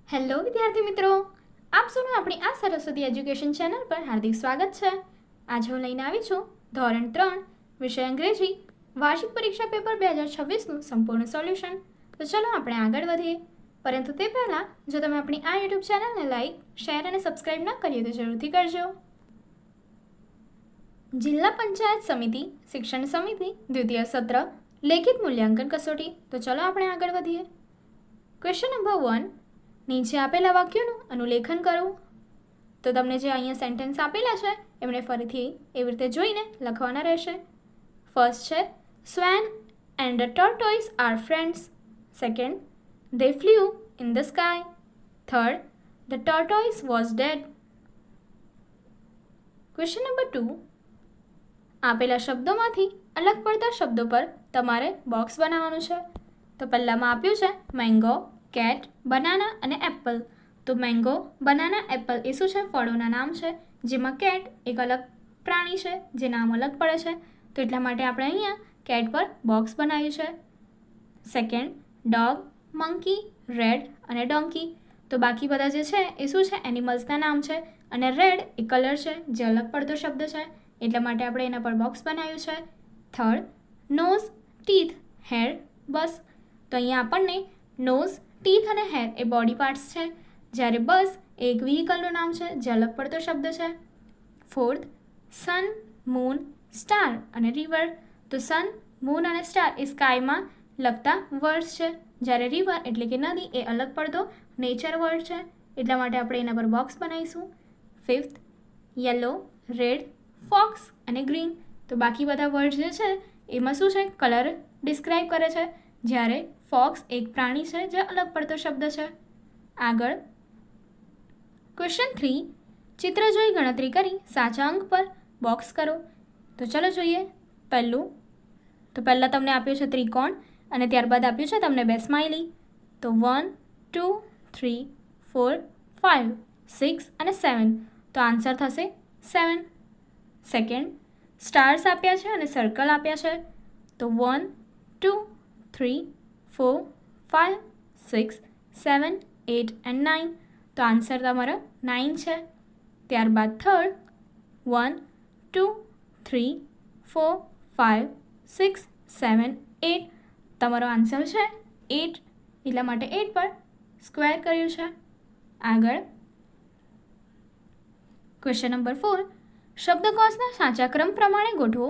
Hello વિદ્યાર્થી મિત્રો, આપ સૌનું આપણી આ સરસ્વતી એજ્યુકેશન ચેનલ પર હાર્દિક સ્વાગત છે. આજે હું લઈને આવી છું ધોરણ 3 વિષય અંગ્રેજી વાર્ષિક પરીક્ષા પેપર 2026નું સંપૂર્ણ સોલ્યુશન. તો ચલો આપણે આગળ વધીએ. પરંતુ તે પહેલાં જો તમે આપણી આ યુટ્યુબ ચેનલને લાઈક, શેર અને સબસ્ક્રાઈબ ન કરીએ તો જરૂરથી કરજો. જિલ્લા પંચાયત સમિતિ શિક્ષણ સમિતિ દ્વિતીય સત્ર લેખિત મૂલ્યાંકન કસોટી. તો ચલો આપણે આગળ વધીએ. ક્વેશ્ચન નંબર 1, નીચે આપેલા વાક્યોનું અનુલેખન કરો. તો તમને જે અહીંયા સેન્ટેન્સ આપેલા છે એમને ફરીથી એવી રીતે જોઈને લખવાના રહેશે. ફર્સ્ટ છે swan and the tortoise are friends. Second, they flew in the sky. Third, the tortoise was dead. Question number 2, આપેલા શબ્દોમાંથી અલગ પડતા શબ્દો પર તમારે બોક્સ બનાવવાનું છે. તો પહેલામાં આપ્યું છે મેંગો, કેટ, બનાના અને એપલ. તો મેંગો, બનાના, એપલ એ શું છે? ફળોના નામ છે, જેમાં કેટ એક અલગ પ્રાણી છે જે નામ અલગ પડે છે. તો એટલા માટે આપણે અહીંયા કેટ પર બોક્સ બનાવ્યું છે. સેકન્ડ, ડોગ, મંકી, રેડ અને ડોંકી. તો બાકી બધા જે છે એ શું છે? એનિમલ્સના નામ છે. અને રેડ એ કલર છે જે અલગ પડતો શબ્દ છે, એટલા માટે આપણે એના પર બોક્સ બનાવ્યું છે. થર્ડ, નોઝ, ટીથ, હેર, બસ. તો અહીંયા આપણને નોઝ, ટીથ અને હેર એ બોડી પાર્ટ્સ છે, જ્યારે બસ એ એક વ્હીકલનું નામ છે જે અલગ પડતો શબ્દ છે. ફોર્થ, સન, મૂન, સ્ટાર અને રિવર. તો સન, મૂન અને સ્ટાર એ સ્કાયમાં લગતા વર્ડ્સ છે, જ્યારે રિવર એટલે કે નદી એ અલગ પડતો નેચર વર્ડ છે, એટલા માટે આપણે એના પર બોક્સ બનાવીશું. ફિફ્થ, યલો, રેડ, ફોક્સ અને ગ્રીન. તો બાકી બધા વર્ડ્સ જે છે એમાં શું છે? કલર ડિસ્ક્રાઇબ કરે છે, જ્યારે ફોક્સ એક પ્રાણી છે જે અલગ પડતો શબ્દ છે. આગળ ક્વેશ્ચન 3, ચિત્ર જોઈ ગણતરી કરી સાચા અંક પર બોક્સ કરો. તો ચલો જોઈએ. પહેલાં તમને આપ્યું છે ત્રિકોણ અને ત્યારબાદ આપ્યું છે તમને 2 સ્માઇલી. તો 1, 2, 3, 4, 5, 6 અને 7. તો આન્સર થશે 7. સેકન્ડ, સ્ટાર્સ આપ્યા છે અને સર્કલ આપ્યા છે. તો 1, 2, 3, 4, 5, 6, 7, 8 and 9. તો આન્સર તમારો 9 છે. ત્યારબાદ થર્ડ, 1, 2, 3, 4, 5, 6, 7, 8. તમારો આન્સર છે 8, એટલા માટે 8 પર સ્ક્વેર કર્યું છે. આગળ ક્વેશ્ચન નંબર 4, શબ્દકોશના સાચા ક્રમ પ્રમાણે ગોઠવો.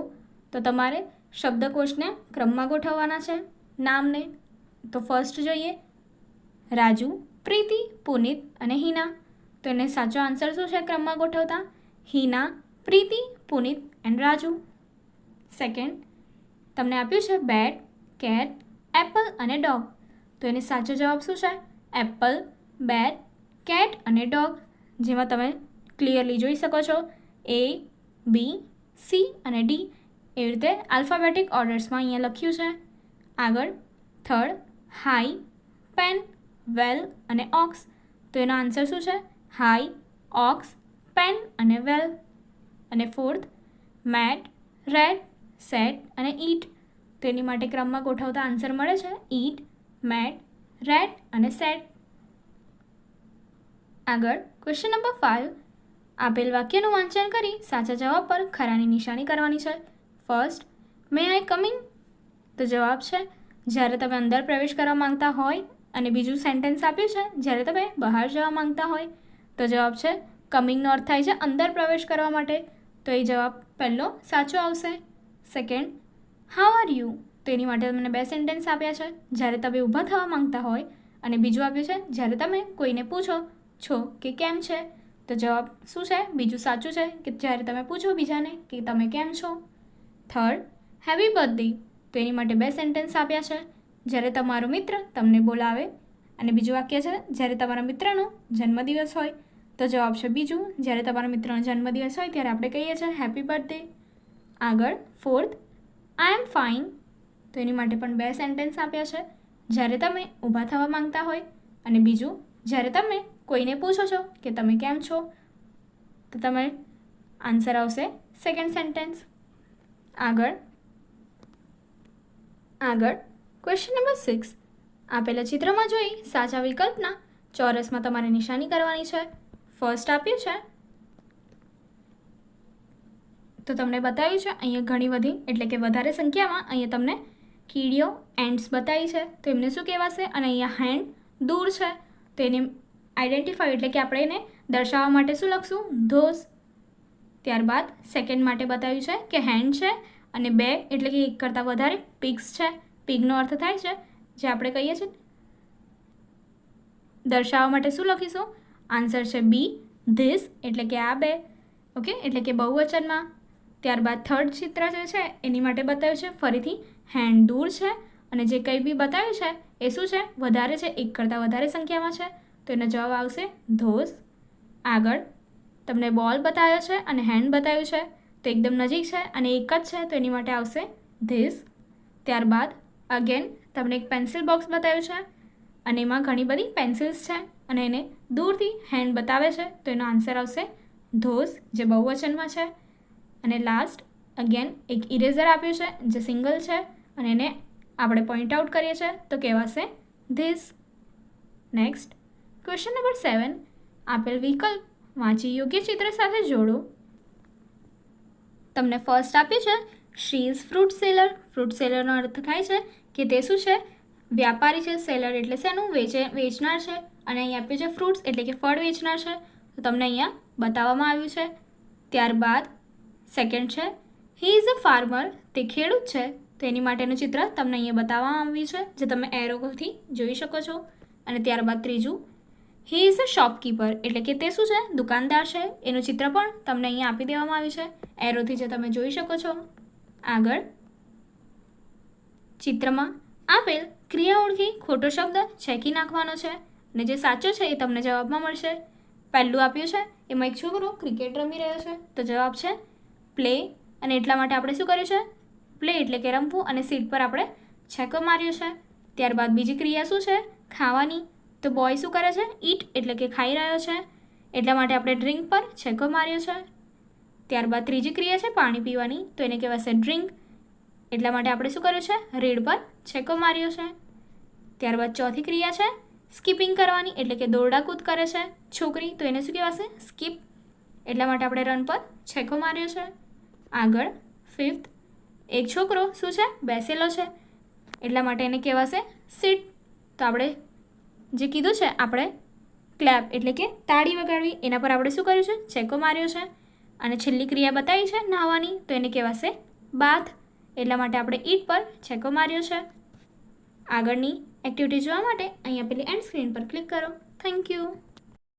તો તમારે શબ્દકોશને ક્રમમાં ગોઠવવાના છે નામને. તો ફર્સ્ટ જોઈએ, રાજુ, પ્રીતિ, પુનિત અને હિના. તો એને સાચો આન્સર શું છે ક્રમમાં ગોઠવતા? હિના, પ્રીતિ, પુનિત એન્ડ રાજુ. સેકન્ડ, તમને આપ્યું છે બેટ, કેટ, એપલ અને ડોગ. તો એને સાચો જવાબ શું છે? એપલ, બેટ, કેટ અને ડોગ, જેમાં તમે ક્લિયરલી જોઈ શકો છો A, B, C અને D એવી રીતે આલ્ફાબેટિક ઓર્ડર્સમાં અહીંયા લખ્યું છે. આગળ થર્ડ, હાઈ, પેન, વેલ અને ઓક્સ. તો એનો આન્સર શું છે? હાઈ, ઓક્સ, પેન અને વેલ. અને ફોર્થ, મેટ, રેડ, સેટ અને ઈટ. તો એની માટે ક્રમમાં ગોઠવતા આન્સર મળે છે ઈટ, મેટ, રેડ અને સેટ. આગળ ક્વેશ્ચન નંબર 5, આપેલ વાક્યનું વાંચન કરી સાચા જવાબ પર ખરાની નિશાની કરવાની છે. First, May I coming. તો જવાબ છે જ્યારે તમે અંદર પ્રવેશ કરવા માંગતા હોય. અને બીજું સેન્ટેન્સ આપ્યું છે જ્યારે તમે બહાર જવા માંગતા હોય. તો જવાબ છે કમિંગનો અર્થ થાય છે અંદર પ્રવેશ કરવા માટે, તો એ જવાબ પહેલો સાચો આવશે. Second, how are you. તો એની માટે તમને 2 સેન્ટેન્સ આપ્યા છે, જ્યારે તમે ઊભા થવા માંગતા હોય. અને બીજું આપ્યું છે જ્યારે તમે કોઈને પૂછો છો કે કેમ છે. તો જવાબ શું છે? બીજું સાચું છે કે જ્યારે તમે પૂછો બીજાને કે તમે કેમ છો. Third, happy birthday. તો એની માટે 2 સેન્ટેન્સ આપ્યા છે, જ્યારે તમારો મિત્ર તમને બોલાવે. અને બીજું વાક્ય છે જ્યારે તમારા મિત્રનો જન્મદિવસ હોય. તો જવાબ છે બીજું, જ્યારે તમારા મિત્રનો જન્મદિવસ હોય ત્યારે આપણે કહીએ છીએ હેપી બર્થડે. આગળ ફોર્થ, આઈ એમ ફાઇન. તો એની માટે પણ 2 સેન્ટેન્સ આપ્યા છે, જ્યારે તમે ઊભા થવા માંગતા હોય. અને બીજું જ્યારે તમે કોઈને પૂછો છો કે તમે કેમ છો. તો તમે આન્સર આવશે સેકન્ડ સેન્ટેન્સ. આગળ ક્વેશ્ચન નંબર 6, આપેલા ચિત્રમાં જોઈ સાચા વિકલ્પના ચોરસમાં તમારે નિશાની કરવાની છે. ફર્સ્ટ આપ્યું છે તો તમને બતાવ્યું છે અહીંયા ઘણી બધી એટલે કે વધારે સંખ્યામાં અહીંયા તમને કીડીઓ એન્ડ્સ બતાવી છે તો એમને શું કહેવાશે. અને અહીંયા હેન્ડ દૂર છે તો એને આઈડેન્ટિફાઈ એટલે કે આપણે એને દર્શાવવા માટે શું લખશું? ધોઝ. ત્યારબાદ સેકન્ડ માટે બતાવ્યું છે કે હેન્ડ છે અને 2 એટલે કે 1 કરતાં વધારે પિગ્સ છે. પિગનો અર્થ થાય છે જે આપણે કહીએ છીએ દર્શાવવા માટે શું લખીશું? આન્સર છે બી, ધીસ એટલે કે આ 2. ઓકે, એટલે કે બહુવચનમાં. ત્યારબાદ થર્ડ ચિત્ર જે છે એની માટે બતાવ્યું છે ફરીથી હેન્ડ દૂર છે અને જે કંઈ બી બતાવ્યું છે એ શું છે? વધારે છે, 1 કરતાં વધારે સંખ્યામાં છે તો એનો જવાબ આવશે ધોઝ. આગળ તમને બોલ બતાવ્યો છે અને હેન્ડ બતાવ્યું છે તો એકદમ નજીક છે અને એક જ છે તો એની માટે આવશે ધીસ. ત્યારબાદ અગેન તમને એક પેન્સિલ બોક્સ બતાવ્યું છે અને એમાં ઘણી બધી પેન્સિલ્સ છે અને એને દૂરથી હેન્ડ બતાવે છે તો એનો આન્સર આવશે ધોઝ જે બહુવચનમાં છે. અને લાસ્ટ અગેન એક ઇરેઝર આપ્યું છે જે સિંગલ છે અને એને આપણે પોઈન્ટ આઉટ કરીએ છીએ તો કહેવાશે ધીસ. Next question number 7. આપેલ વિકલ્પ વાંચી યોગ્ય ચિત્ર સાથે જોડો. તમને ફર્સ્ટ આપ્યું છે she is fruit seller. Fruit સેલરનો અર્થ થાય છે કે તે શું છે? વ્યાપારી છે. સેલર એટલે શેનું? વેચનાર છે. અને અહીં આપ્યું છે ફ્રૂટ્સ એટલે કે ફળ વેચનાર છે તો તમને અહીંયા બતાવવામાં આવ્યું છે. ત્યારબાદ સેકન્ડ છે હી ઇઝ અ ફાર્મર. તે ખેડૂત છે તો એની માટેનું ચિત્ર તમને અહીંયા બતાવવામાં આવ્યું છે જે તમે એરોથી જોઈ શકો છો. અને ત્યારબાદ ત્રીજું હી ઇઝ અ શોપકીપર એટલે કે તે શું છે? દુકાનદાર છે. એનું ચિત્ર પણ તમને અહીંયા આપી દેવામાં આવ્યું છે એરોથી જે તમે જોઈ શકો છો. આગળ ચિત્રમાં આપેલ ક્રિયા ઓળખી ખોટો શબ્દ છેકી નાખવાનો છે અને જે સાચો છે એ તમને જવાબમાં મળશે. પહેલું આપ્યું છે એમાં એક છોકરો ક્રિકેટ રમી રહ્યો છે તો જવાબ છે પ્લે. અને એટલા માટે આપણે શું કર્યું છે? પ્લે એટલે કે રમવું અને સીટ પર આપણે છેકો માર્યો છે. ત્યારબાદ બીજી ક્રિયા શું છે? ખાવાની. તો બોય શું કરે છે? ઈટ એટલે કે ખાઈ રહ્યો છે એટલા માટે આપણે ડ્રિંક પર છેકો માર્યો છે. ત્યારબાદ ત્રીજી ક્રિયા છે પાણી પીવાની તો એને કહેવાશે ડ્રિંક એટલા માટે આપણે શું કર્યું છે? રીડ પર છેકો માર્યો છે. ત્યારબાદ ચોથી ક્રિયા છે સ્કીપિંગ કરવાની એટલે કે દોરડા કૂદ કરે છે છોકરી તો એને શું કહેવાશે? સ્કીપ એટલા માટે આપણે રન પર છેકો માર્યો છે. આગળ ફિફ્થ એક છોકરો શું છે? બેસેલો છે એટલા માટે એને કહેવાશે સીટ. તો આપણે જે કીધું છે આપણે ક્લેપ એટલે કે તાળી વગાડવી એના પર આપણે શું કર્યું છે? છેકો માર્યો છે. અને છેલ્લી ક્રિયા બતાવી છે નહાવાની તો એને કહેવાશે બાથ એટલા માટે આપણે ઈટ પર છેકો માર્યો છે. આગળની એક્ટિવિટી જોવા માટે અહીંયા પેલી એન્ડ સ્ક્રીન પર ક્લિક કરો. Thank you.